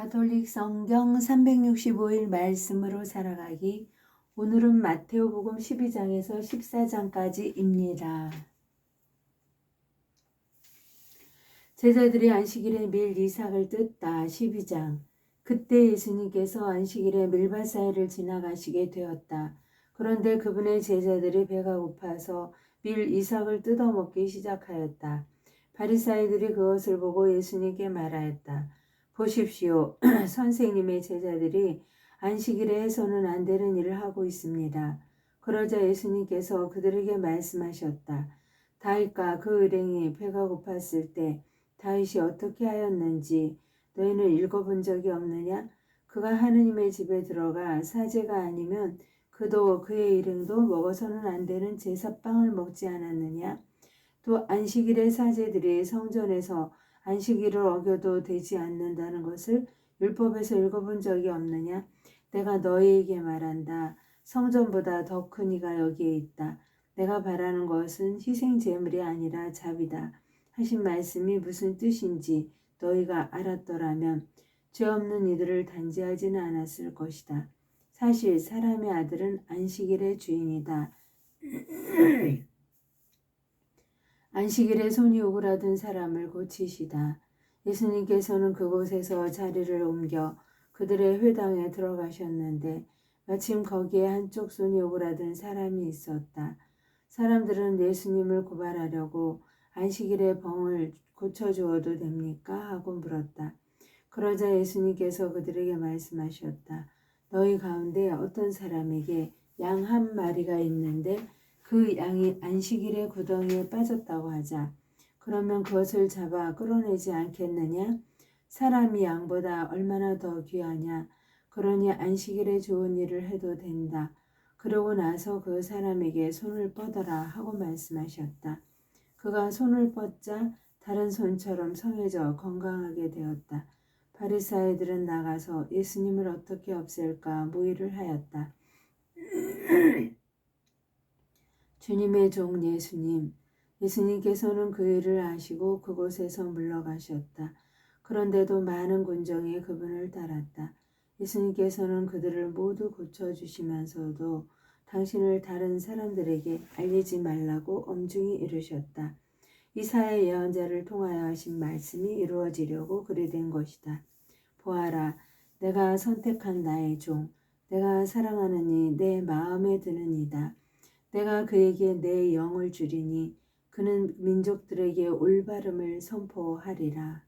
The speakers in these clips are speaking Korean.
가톨릭 성경 365일 말씀으로 살아가기. 오늘은 마테오복음 12장에서 14장까지입니다. 제자들이 안식일에 밀 이삭을 뜯다. 12장. 그때 예수님께서 안식일에 밀밭 사이를 지나가시게 되었다. 그런데 그분의 제자들이 배가 고파서 밀 이삭을 뜯어먹기 시작하였다. 바리사이들이 그것을 보고 예수님께 말하였다. 보십시오. 선생님의 제자들이 안식일에 해서는 안 되는 일을 하고 있습니다. 그러자 예수님께서 그들에게 말씀하셨다. 다윗과 그 일행이 배가 고팠을 때 다윗이 어떻게 하였는지 너희는 읽어본 적이 없느냐? 그가 하느님의 집에 들어가 사제가 아니면 그도 그의 일행도 먹어서는 안 되는 제사빵을 먹지 않았느냐? 또 안식일의 사제들이 성전에서 안식일을 어겨도 되지 않는다는 것을 율법에서 읽어본 적이 없느냐? 내가 너희에게 말한다. 성전보다 더 큰 이가 여기에 있다. 내가 바라는 것은 희생 제물이 아니라 자비다. 하신 말씀이 무슨 뜻인지 너희가 알았더라면 죄 없는 이들을 단죄하지는 않았을 것이다. 사실 사람의 아들은 안식일의 주인이다. 안식일에 손이 오그라든 사람을 고치시다. 예수님께서는 그곳에서 자리를 옮겨 그들의 회당에 들어가셨는데 마침 거기에 한쪽 손이 오그라든 사람이 있었다. 사람들은 예수님을 고발하려고 안식일에 병을 고쳐주어도 됩니까? 하고 물었다. 그러자 예수님께서 그들에게 말씀하셨다. 너희 가운데 어떤 사람에게 양 한 마리가 있는데 그 양이 안식일에 구덩이에 빠졌다고 하자. 그러면 그것을 잡아 끌어내지 않겠느냐? 사람이 양보다 얼마나 더 귀하냐? 그러니 안식일에 좋은 일을 해도 된다. 그러고 나서 그 사람에게 손을 뻗어라 하고 말씀하셨다. 그가 손을 뻗자 다른 손처럼 성해져 건강하게 되었다. 바리사이들은 나가서 예수님을 어떻게 없앨까 모의를 하였다. 주님의 종 예수님. 예수님께서는 그 일을 아시고 그곳에서 물러가셨다. 그런데도 많은 군정이 그분을 따랐다. 예수님께서는 그들을 모두 고쳐주시면서도 당신을 다른 사람들에게 알리지 말라고 엄중히 이르셨다. 이사야 예언자를 통하여 하신 말씀이 이루어지려고 그리 된 것이다. 보아라, 내가 선택한 나의 종, 내가 사랑하는 이 내 마음에 드는 이다. 내가 그에게 내 영을 주리니 그는 민족들에게 올바름을 선포하리라.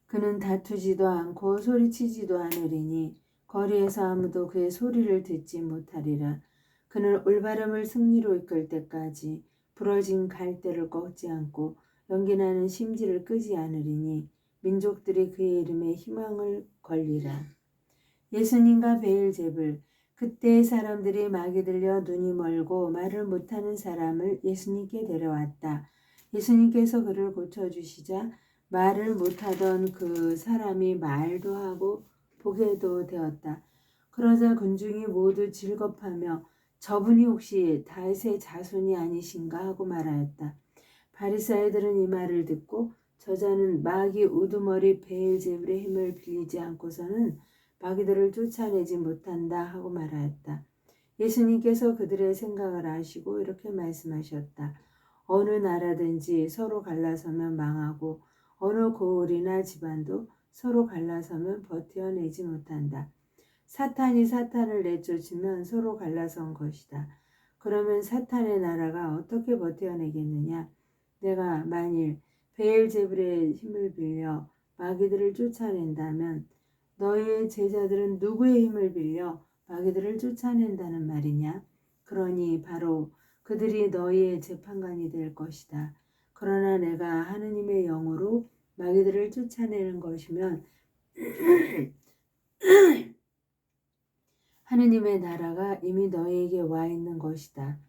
그는 다투지도 않고 소리치지도 않으리니 거리에서 아무도 그의 소리를 듣지 못하리라. 그는 올바름을 승리로 이끌 때까지 부러진 갈대를 꺾지 않고 연기나는 심지를 끄지 않으리니 민족들이 그의 이름에 희망을 걸리라. 예수님과 베엘제불. 그때 사람들이 막이 들려 눈이 멀고 말을 못하는 사람을 예수님께 데려왔다. 예수님께서 그를 고쳐주시자 말을 못하던 그 사람이 말도 하고 보게도 되었다. 그러자 군중이 모두 질겁하며 저분이 혹시 다윗의 자손이 아니신가 하고 말하였다. 바리사이들은 이 말을 듣고 저자는 마귀 우두머리 베엘제불의 힘을 빌리지 않고서는 마귀들을 쫓아내지 못한다 하고 말하였다. 예수님께서 그들의 생각을 아시고 이렇게 말씀하셨다. 어느 나라든지 서로 갈라서면 망하고 어느 고을이나 집안도 서로 갈라서면 버텨내지 못한다. 사탄이 사탄을 내쫓으면 서로 갈라선 것이다. 그러면 사탄의 나라가 어떻게 버텨내겠느냐? 내가 만일 베엘제불의 힘을 빌려 마귀들을 쫓아낸다면 너희의 제자들은 누구의 힘을 빌려 마귀들을 쫓아낸다는 말이냐? 그러니 바로 그들이 너희의 재판관이 될 것이다. 그러나 내가 하느님의 영으로 마귀들을 쫓아내는 것이면 하느님의 나라가 이미 너희에게 와 있는 것이다.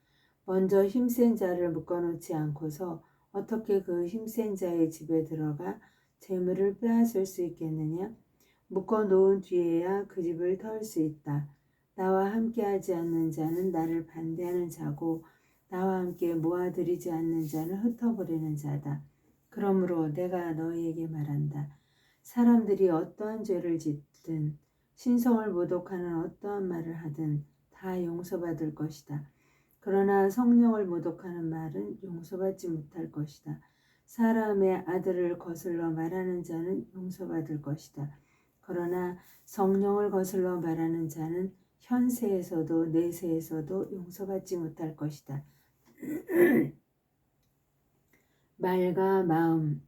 먼저 힘센 자를 묶어놓지 않고서 어떻게 그 힘센 자의 집에 들어가 재물을 빼앗을 수 있겠느냐? 묶어놓은 뒤에야 그 집을 털 수 있다. 나와 함께하지 않는 자는 나를 반대하는 자고 나와 함께 모아들이지 않는 자는 흩어버리는 자다. 그러므로 내가 너희에게 말한다. 사람들이 어떠한 죄를 짓든 신성을 모독하는 어떠한 말을 하든 다 용서받을 것이다. 그러나 성령을 모독하는 말은 용서받지 못할 것이다. 사람의 아들을 거슬러 말하는 자는 용서받을 것이다. 그러나 성령을 거슬러 말하는 자는 현세에서도 내세에서도 용서받지 못할 것이다. 말과 마음.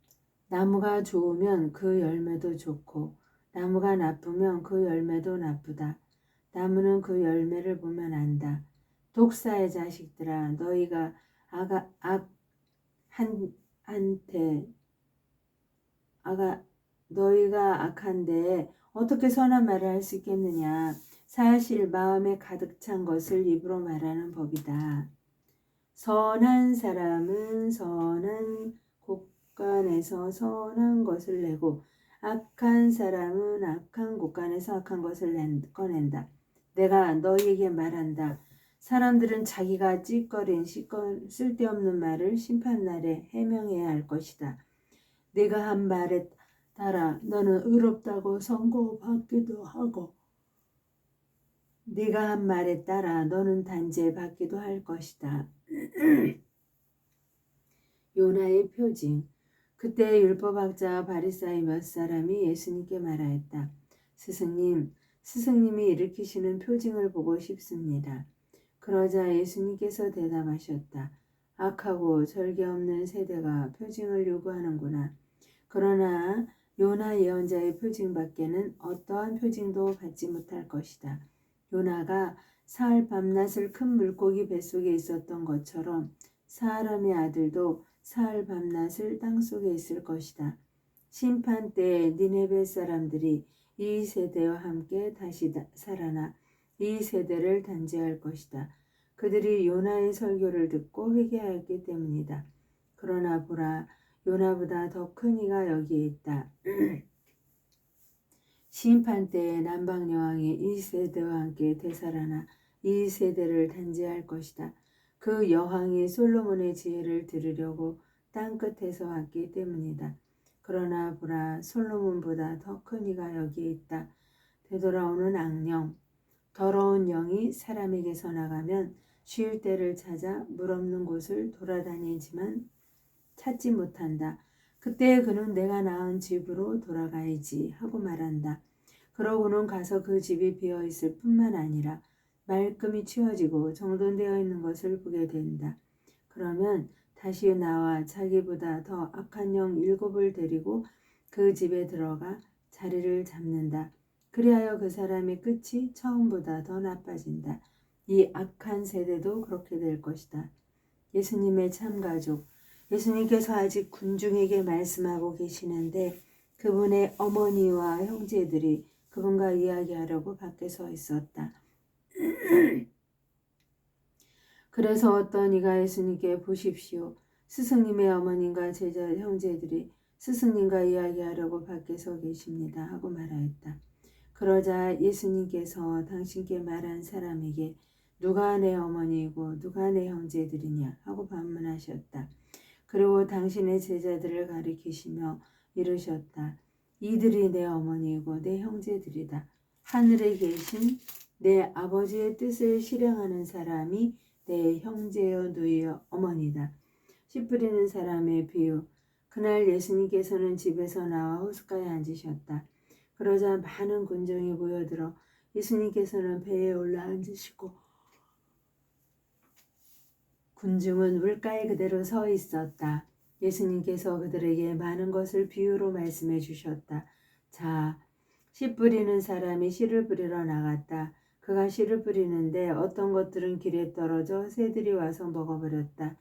나무가 좋으면 그 열매도 좋고 나무가 나쁘면 그 열매도 나쁘다. 나무는 그 열매를 보면 안다. 독사의 자식들아, 너희가 너희가 악한데 어떻게 선한 말을 할 수 있겠느냐. 사실 마음에 가득 찬 것을 입으로 말하는 법이다. 선한 사람은 선한 곳간에서 선한 것을 내고 악한 사람은 악한 곳간에서 악한 것을 꺼낸다. 내가 너희에게 말한다. 사람들은 자기가 찌꺼린 쓸데없는 말을 심판날에 해명해야 할 것이다. 네가 한 말에 따라 너는 의롭다고 선고받기도 하고 네가 한 말에 따라 너는 단죄받기도 할 것이다. 요나의 표징. 그때 율법학자 바리사이 몇 사람이 예수님께 말하였다. 스승님이 일으키시는 표징을 보고 싶습니다. 그러자 예수님께서 대답하셨다. 악하고 절개 없는 세대가 표징을 요구하는구나. 그러나 요나 예언자의 표징밖에는 어떠한 표징도 받지 못할 것이다. 요나가 사흘 밤낮을 큰 물고기 뱃속에 있었던 것처럼 사람의 아들도 사흘 밤낮을 땅속에 있을 것이다. 심판 때에 니네베 사람들이 이 세대와 함께 다시 살아나 이 세대를 단죄할 것이다. 그들이 요나의 설교를 듣고 회개하였기 때문이다. 그러나 보라, 요나보다 더 큰 이가 여기에 있다. 심판 때에 남방 여왕이 이 세대와 함께 되살아나 이 세대를 단죄할 것이다. 그 여왕이 솔로몬의 지혜를 들으려고 땅끝에서 왔기 때문이다. 그러나 보라, 솔로몬보다 더 큰 이가 여기에 있다. 되돌아오는 악령. 더러운 영이 사람에게서 나가면 쉴 때를 찾아 물 없는 곳을 돌아다니지만 찾지 못한다. 그때 그는 내가 낳은 집으로 돌아가야지 하고 말한다. 그러고는 가서 그 집이 비어있을 뿐만 아니라 말끔히 치워지고 정돈되어 있는 것을 보게 된다. 그러면 다시 나와 자기보다 더 악한 영 7을 데리고 그 집에 들어가 자리를 잡는다. 그리하여 그 사람의 끝이 처음보다 더 나빠진다. 이 악한 세대도 그렇게 될 것이다. 예수님의 참가족. 예수님께서 아직 군중에게 말씀하고 계시는데 그분의 어머니와 형제들이 그분과 이야기하려고 밖에 서 있었다. 그래서 어떤 이가 예수님께 보십시오. 스승님의 어머님과 제자 형제들이 스승님과 이야기하려고 밖에 서 계십니다. 하고 말하였다. 그러자 예수님께서 당신께 말한 사람에게 누가 내 어머니이고 누가 내 형제들이냐 하고 반문하셨다. 그리고 당신의 제자들을 가리키시며 이르셨다. 이들이 내 어머니이고 내 형제들이다. 하늘에 계신 내 아버지의 뜻을 실행하는 사람이 내 형제여 누이여 어머니다. 씨 뿌리는 사람의 비유. 그날 예수님께서는 집에서 나와 호숫가에 앉으셨다. 그러자 많은 군중이 모여들어 예수님께서는 배에 올라 앉으시고 군중은 물가에 그대로 서 있었다. 예수님께서 그들에게 많은 것을 비유로 말씀해 주셨다. 자, 씨 뿌리는 사람이 씨를 뿌리러 나갔다. 그가 씨를 뿌리는데 어떤 것들은 길에 떨어져 새들이 와서 먹어버렸다.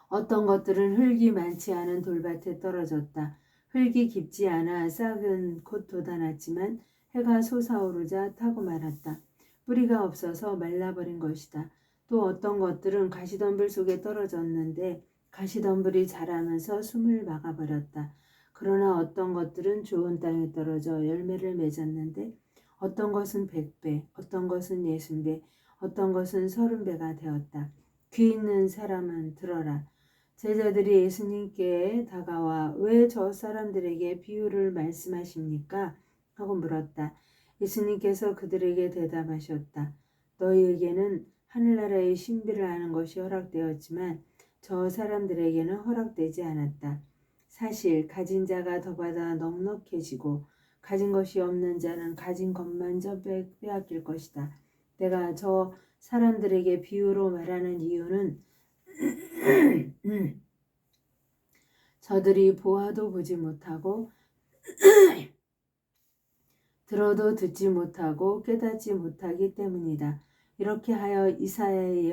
어떤 것들은 흙이 많지 않은 돌밭에 떨어졌다. 흙이 깊지 않아 싹은 곧 돋아났지만 해가 솟아오르자 타고 말았다. 뿌리가 없어서 말라버린 것이다. 또 어떤 것들은 가시덤불 속에 떨어졌는데 가시덤불이 자라면서 숨을 막아버렸다. 그러나 어떤 것들은 좋은 땅에 떨어져 열매를 맺었는데 어떤 것은 100배, 어떤 것은 60배, 어떤 것은 30배가 되었다. 귀 있는 사람은 들어라. 제자들이 예수님께 다가와 왜 저 사람들에게 비유를 말씀하십니까? 하고 물었다. 예수님께서 그들에게 대답하셨다. 너희에게는 하늘나라의 신비를 아는 것이 허락되었지만 저 사람들에게는 허락되지 않았다. 사실 가진 자가 더 받아 넉넉해지고 가진 것이 없는 자는 가진 것만저 빼앗길 것이다. 내가 저 사람들에게 비유로 말하는 이유는 저들이 보아도 보지 못하고 들어도 듣지 못하고 깨닫지 못하기 때문이다. 이렇게 하여 이사야의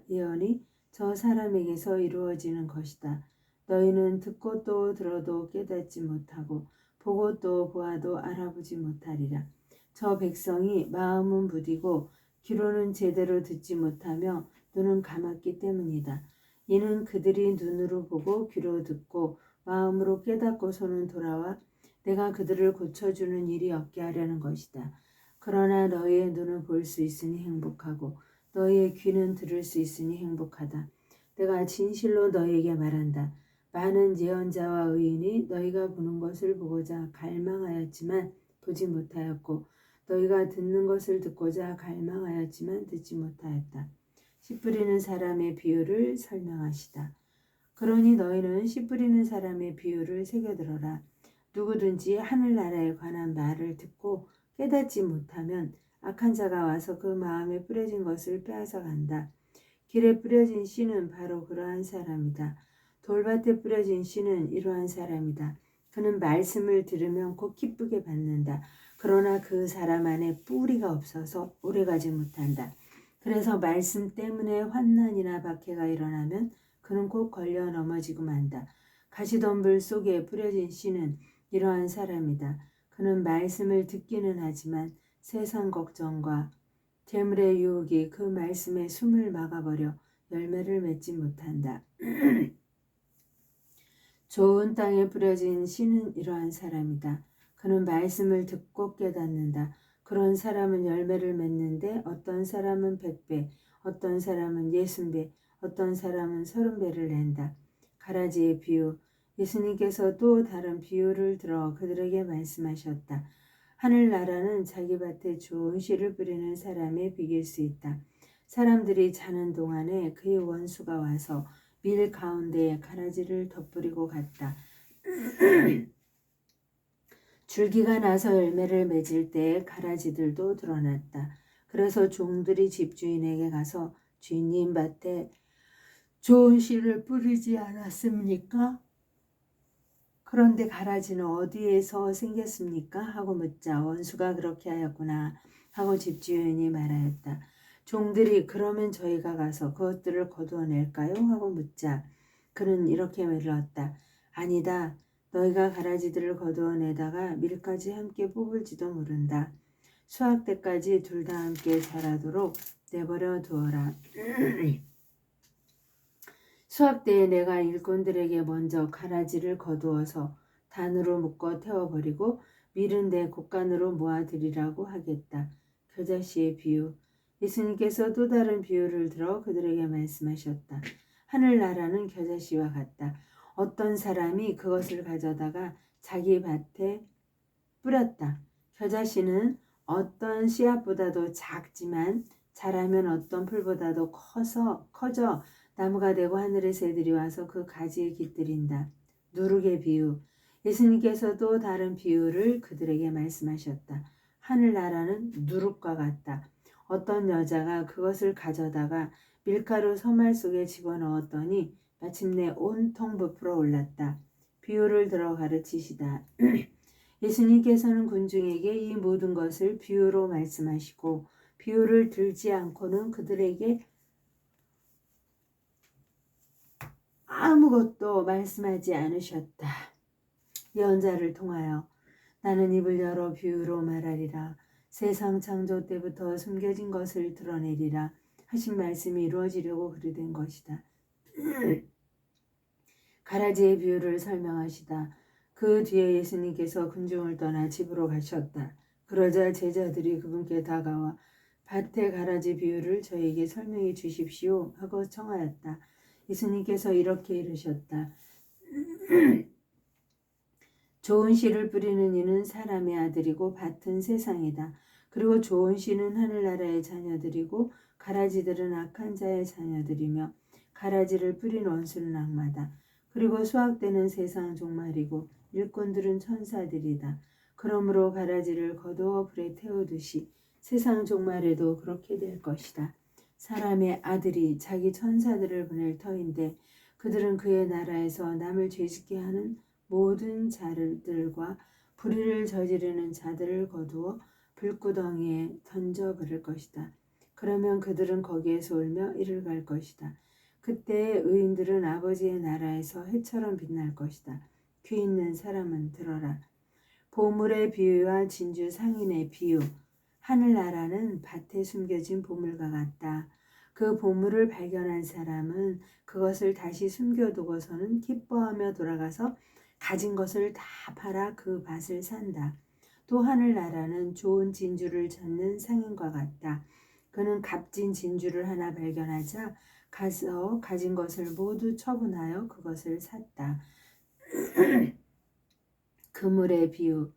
예언이 저 사람에게서 이루어지는 것이다. 너희는 듣고 또 들어도 깨닫지 못하고 보고 또 보아도 알아보지 못하리라. 저 백성이 마음은 부디고 귀로는 제대로 듣지 못하며 눈은 감았기 때문이다. 이는 그들이 눈으로 보고 귀로 듣고 마음으로 깨닫고 손은 돌아와 내가 그들을 고쳐주는 일이 없게 하려는 것이다. 그러나 너희의 눈은 볼 수 있으니 행복하고 너희의 귀는 들을 수 있으니 행복하다. 내가 진실로 너희에게 말한다. 많은 예언자와 의인이 너희가 보는 것을 보고자 갈망하였지만 보지 못하였고 너희가 듣는 것을 듣고자 갈망하였지만 듣지 못하였다. 씨 뿌리는 사람의 비유를 설명하시다. 그러니 너희는 씨 뿌리는 사람의 비유를 새겨들어라. 누구든지 하늘나라에 관한 말을 듣고 깨닫지 못하면 악한 자가 와서 그 마음에 뿌려진 것을 빼앗아 간다. 길에 뿌려진 씨는 바로 그러한 사람이다. 돌밭에 뿌려진 씨는 이러한 사람이다. 그는 말씀을 들으면 곧 기쁘게 받는다. 그러나 그 사람 안에 뿌리가 없어서 오래가지 못한다. 그래서 말씀 때문에 환난이나 박해가 일어나면 그는 곧 걸려 넘어지고 만다. 가시덤불 속에 뿌려진 씨는 이러한 사람이다. 그는 말씀을 듣기는 하지만 세상 걱정과 재물의 유혹이 그 말씀에 숨을 막아버려 열매를 맺지 못한다. 좋은 땅에 뿌려진 씨는 이러한 사람이다. 그는 말씀을 듣고 깨닫는다. 그런 사람은 열매를 맺는데 어떤 사람은 100배, 어떤 사람은 60배, 어떤 사람은 30배를 낸다. 가라지의 비유. 예수님께서 또 다른 비유를 들어 그들에게 말씀하셨다. 하늘나라는 자기 밭에 좋은 씨를 뿌리는 사람에 비길 수 있다. 사람들이 자는 동안에 그의 원수가 와서 밀 가운데에 가라지를 덧뿌리고 갔다. 줄기가 나서 열매를 맺을 때에 가라지들도 드러났다. 그래서 종들이 집주인에게 가서 주인님 밭에 좋은 씨를 뿌리지 않았습니까? 그런데 가라지는 어디에서 생겼습니까? 하고 묻자 원수가 그렇게 하였구나 하고 집주인이 말하였다. 종들이 그러면 저희가 가서 그것들을 거두어낼까요? 하고 묻자 그는 이렇게 물었다. 아니다. 너희가 가라지들을 거두어내다가 밀까지 함께 뽑을지도 모른다. 수확 때까지 둘 다 함께 자라도록 내버려 두어라. 수확 때에 내가 일꾼들에게 먼저 가라지를 거두어서 단으로 묶어 태워버리고 밀은 내 곡간으로 모아드리라고 하겠다. 겨자씨의 비유. 예수님께서 또 다른 비유를 들어 그들에게 말씀하셨다. 하늘나라는 겨자씨와 같다. 어떤 사람이 그것을 가져다가 자기 밭에 뿌렸다. 겨자씨는 어떤 씨앗보다도 작지만 자라면 어떤 풀보다도 커져 나무가 되고 하늘의 새들이 와서 그 가지에 깃들인다. 누룩의 비유. 예수님께서도 다른 비유를 그들에게 말씀하셨다. 하늘나라는 누룩과 같다. 어떤 여자가 그것을 가져다가 밀가루 서말 속에 집어넣었더니 마침내 온통 부풀어 올랐다. 비유를 들어 가르치시다. 예수님께서는 군중에게 이 모든 것을 비유로 말씀하시고 비유를 들지 않고는 그들에게 아무것도 말씀하지 않으셨다. 예언자를 통하여 나는 입을 열어 비유로 말하리라. 세상 창조 때부터 숨겨진 것을 드러내리라. 하신 말씀이 이루어지려고 그리 된 것이다. 가라지의 비유를 설명하시다. 그 뒤에 예수님께서 군중을 떠나 집으로 가셨다. 그러자 제자들이 그분께 다가와 밭의 가라지 비유를 저에게 설명해 주십시오 하고 청하였다. 예수님께서 이렇게 이르셨다. 좋은 씨를 뿌리는 이는 사람의 아들이고 밭은 세상이다. 그리고 좋은 씨는 하늘나라의 자녀들이고 가라지들은 악한 자의 자녀들이며 가라지를 뿌린 원수는 악마다. 그리고 수확되는 세상 종말이고 일꾼들은 천사들이다. 그러므로 가라지를 거두어 불에 태우듯이 세상 종말에도 그렇게 될 것이다. 사람의 아들이 자기 천사들을 보낼 터인데 그들은 그의 나라에서 남을 죄짓게 하는 모든 자들과 불의를 저지르는 자들을 거두어 불구덩이에 던져버릴 것이다. 그러면 그들은 거기에서 울며 이를 갈 것이다. 그때 의인들은 아버지의 나라에서 해처럼 빛날 것이다. 귀 있는 사람은 들어라. 보물의 비유와 진주 상인의 비유. 하늘나라는 밭에 숨겨진 보물과 같다. 그 보물을 발견한 사람은 그것을 다시 숨겨두고서는 기뻐하며 돌아가서 가진 것을 다 팔아 그 밭을 산다. 또 하늘나라는 좋은 진주를 찾는 상인과 같다. 그는 값진 진주를 하나 발견하자 가서 가진 것을 모두 처분하여 그것을 샀다. 그물의 비유.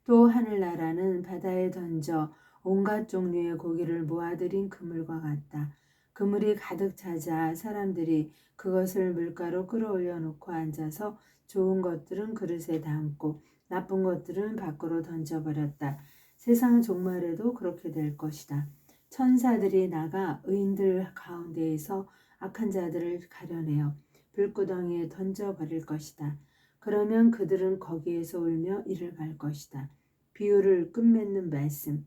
또 하늘나라는 바다에 던져 온갖 종류의 고기를 모아들인 그물과 같다. 그물이 가득 차자 사람들이 그것을 물가로 끌어올려 놓고 앉아서 좋은 것들은 그릇에 담고 나쁜 것들은 밖으로 던져버렸다. 세상 종말에도 그렇게 될 것이다. 천사들이 나가 의인들 가운데에서 악한 자들을 가려내어 불구덩이에 던져버릴 것이다. 그러면 그들은 거기에서 울며 이를 갈 것이다. 비유를 끝맺는 말씀.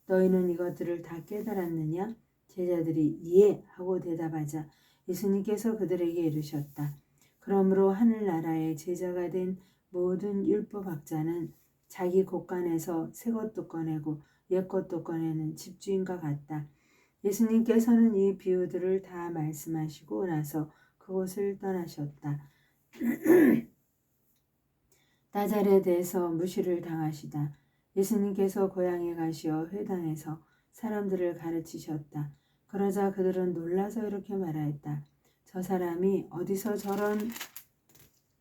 너희는 이것들을 다 깨달았느냐? 제자들이 예 하고 대답하자 예수님께서 그들에게 이르셨다. 그러므로 하늘나라의 제자가 된 모든 율법학자는 자기 곳간에서 새 것도 꺼내고 옛 것도 꺼내는 집주인과 같다. 예수님께서는 이 비유들을 다 말씀하시고 나서 그곳을 떠나셨다. 나자렛에서 무시를 당하시다. 예수님께서 고향에 가시어 회당에서 사람들을 가르치셨다. 그러자 그들은 놀라서 이렇게 말하였다. 저 사람이 어디서 저런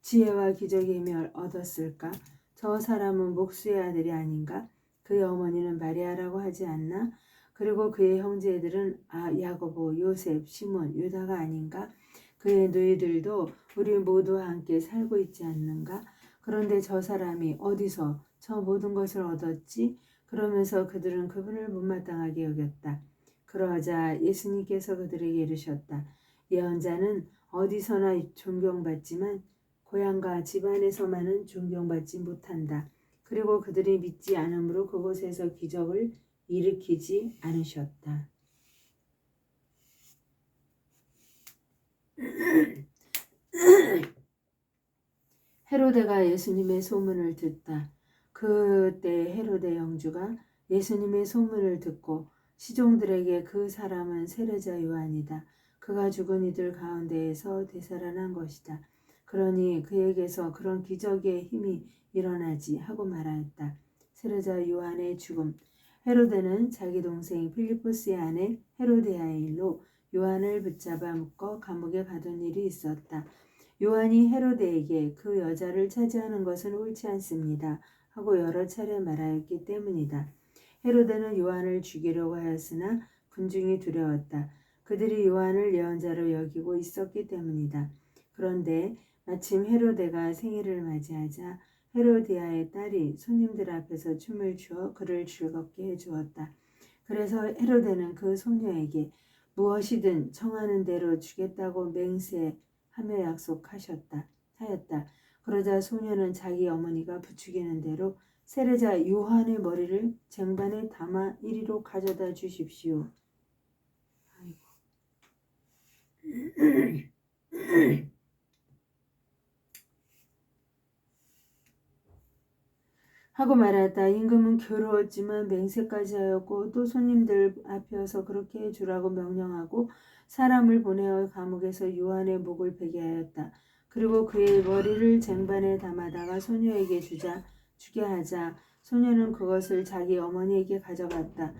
지혜와 기적의 힘을 얻었을까? 저 사람은 목수의 아들이 아닌가? 그의 어머니는 마리아라고 하지 않나? 그리고 그의 형제들은 야고보, 요셉, 시몬, 유다가 아닌가? 그의 누이들도 우리 모두와 함께 살고 있지 않는가? 그런데 저 사람이 어디서 저 모든 것을 얻었지? 그러면서 그들은 그분을 못마땅하게 여겼다. 그러자 예수님께서 그들에게 이르셨다. 예언자는 어디서나 존경받지만 고향과 집안에서만은 존경받지 못한다. 그리고 그들이 믿지 않으므로 그곳에서 기적을 일으키지 않으셨다. 헤로데가 예수님의 소문을 듣다. 그때 헤로데 영주가 예수님의 소문을 듣고 시종들에게 그 사람은 세례자 요한이다. 그가 죽은 이들 가운데에서 되살아난 것이다. 그러니 그에게서 그런 기적의 힘이 일어나지 하고 말하였다. 세례자 요한의 죽음. 헤로데는 자기 동생 필리포스의 아내 헤로데아의 일로 요한을 붙잡아 묶어 감옥에 가둔 일이 있었다. 요한이 헤로데에게 그 여자를 차지하는 것은 옳지 않습니다 하고 여러 차례 말하였기 때문이다. 헤로데는 요한을 죽이려고 하였으나 군중이 두려웠다. 그들이 요한을 예언자로 여기고 있었기 때문이다. 그런데 마침 헤로데가 생일을 맞이하자 헤로디아의 딸이 손님들 앞에서 춤을 추어 그를 즐겁게 해주었다. 그래서 헤로데는 그 소녀에게 무엇이든 청하는 대로 주겠다고 맹세하며 약속하였다. 그러자 소녀는 자기 어머니가 부추기는 대로 세례자 요한의 머리를 쟁반에 담아 이리로 가져다 주십시오. 하고 말하였다. 임금은 괴로웠지만 맹세까지 하였고 또 손님들 앞에서 그렇게 해주라고 명령하고 사람을 보내어 감옥에서 요한의 목을 베게 하였다. 그리고 그의 머리를 쟁반에 담아다가 소녀에게 주게 하자 소녀는 그것을 자기 어머니에게 가져갔다.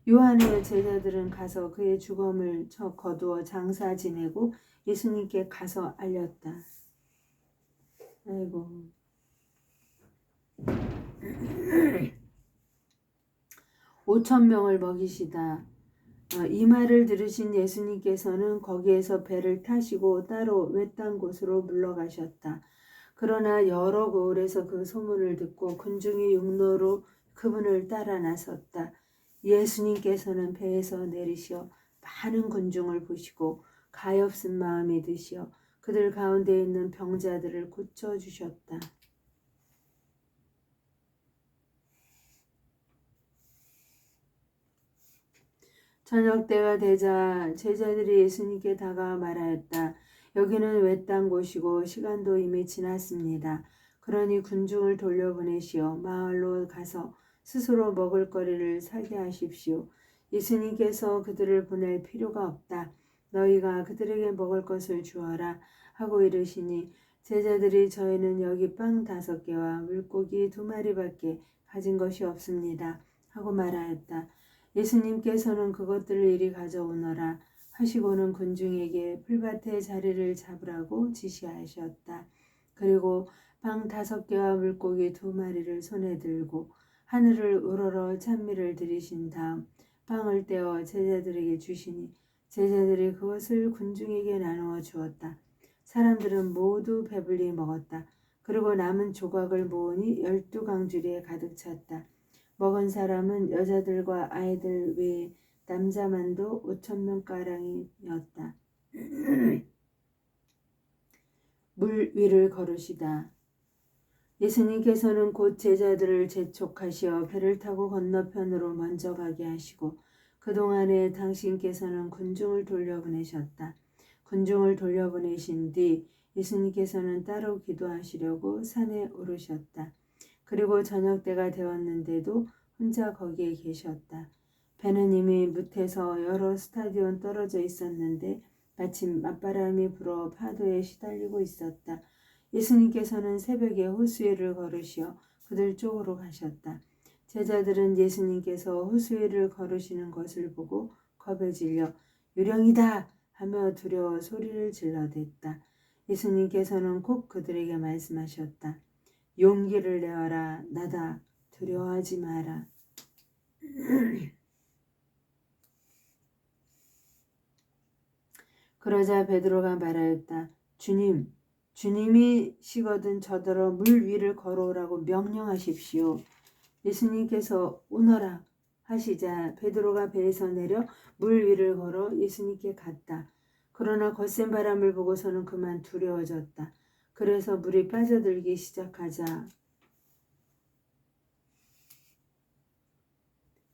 요한의 제자들은 가서 그의 죽음을 거두어 장사 지내고 예수님께 가서 알렸다. 아이고. 5,000명을 먹이시다. 이 말을 들으신 예수님께서는 거기에서 배를 타시고 따로 외딴 곳으로 물러가셨다. 그러나 여러 고을에서 그 소문을 듣고 군중이 육로로 그분을 따라 나섰다. 예수님께서는 배에서 내리시어 많은 군중을 보시고 가엾은 마음이 드시어 그들 가운데 있는 병자들을 고쳐주셨다. 저녁 때가 되자 제자들이 예수님께 다가와 말하였다. 여기는 외딴 곳이고 시간도 이미 지났습니다. 그러니 군중을 돌려보내시어 마을로 가서 스스로 먹을 거리를 사게 하십시오. 예수님께서 그들을 보낼 필요가 없다. 너희가 그들에게 먹을 것을 주어라 하고 이르시니 제자들이 저희는 여기 빵 5개와 물고기 2마리밖에 가진 것이 없습니다 하고 말하였다. 예수님께서는 그것들을 이리 가져오너라 하시고는 군중에게 풀밭에 자리를 잡으라고 지시하셨다. 그리고 빵 5개와 물고기 2마리를 손에 들고 하늘을 우러러 찬미를 드리신 다음 빵을 떼어 제자들에게 주시니 제자들이 그것을 군중에게 나누어 주었다. 사람들은 모두 배불리 먹었다. 그리고 남은 조각을 모으니 12강주리에 가득 찼다. 먹은 사람은 여자들과 아이들 외에 남자만도 5,000명가량이었다. 물 위를 걸으시다. 예수님께서는 곧 제자들을 재촉하시어 배를 타고 건너편으로 먼저 가게 하시고 그동안에 당신께서는 군중을 돌려보내셨다. 군중을 돌려보내신 뒤 예수님께서는 따로 기도하시려고 산에 오르셨다. 그리고 저녁 때가 되었는데도 혼자 거기에 계셨다. 배는 이미 뭇에서 여러 스타디온 떨어져 있었는데 마침 맞바람이 불어 파도에 시달리고 있었다. 예수님께서는 새벽에 호수위를 걸으시어 그들 쪽으로 가셨다. 제자들은 예수님께서 호수위를 걸으시는 것을 보고 겁에 질려 유령이다 하며 두려워 소리를 질러댔다. 예수님께서는 꼭 그들에게 말씀하셨다. 용기를 내어라. 나다. 두려워하지 마라. 그러자 베드로가 말하였다. 주님이 시거든 저더러 물 위를 걸어오라고 명령하십시오. 예수님께서 오너라 하시자 베드로가 배에서 내려 물 위를 걸어 예수님께 갔다. 그러나 거센 바람을 보고서는 그만 두려워졌다. 그래서 물이 빠져들기 시작하자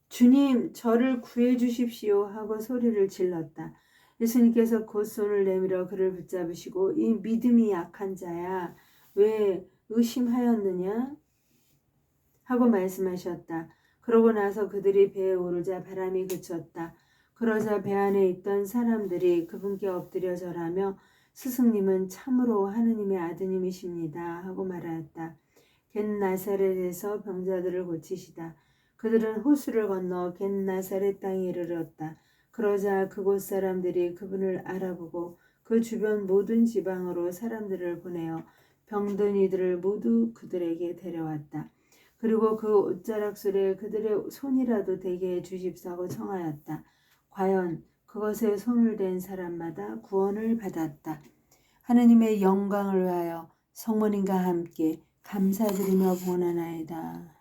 주님 저를 구해 주십시오 하고 소리를 질렀다. 예수님께서 곧 손을 내밀어 그를 붙잡으시고 이 믿음이 약한 자야 왜 의심하였느냐 하고 말씀하셨다. 그러고 나서 그들이 배에 오르자 바람이 그쳤다. 그러자 배 안에 있던 사람들이 그분께 엎드려 절하며 스승님은 참으로 하느님의 아드님이십니다 하고 말하였다. 겟나사렛에서 병자들을 고치시다. 그들은 호수를 건너 겟나사렛 땅에 이르렀다. 그러자 그곳 사람들이 그분을 알아보고 그 주변 모든 지방으로 사람들을 보내어 병든 이들을 모두 그들에게 데려왔다. 그리고 그 옷자락술에 그들의 손이라도 대게 해주십사고 청하였다. 과연 그것에 손을 댄 사람마다 구원을 받았다. 하느님의 영광을 위하여 성모님과 함께 감사드리며 봉헌하나이다.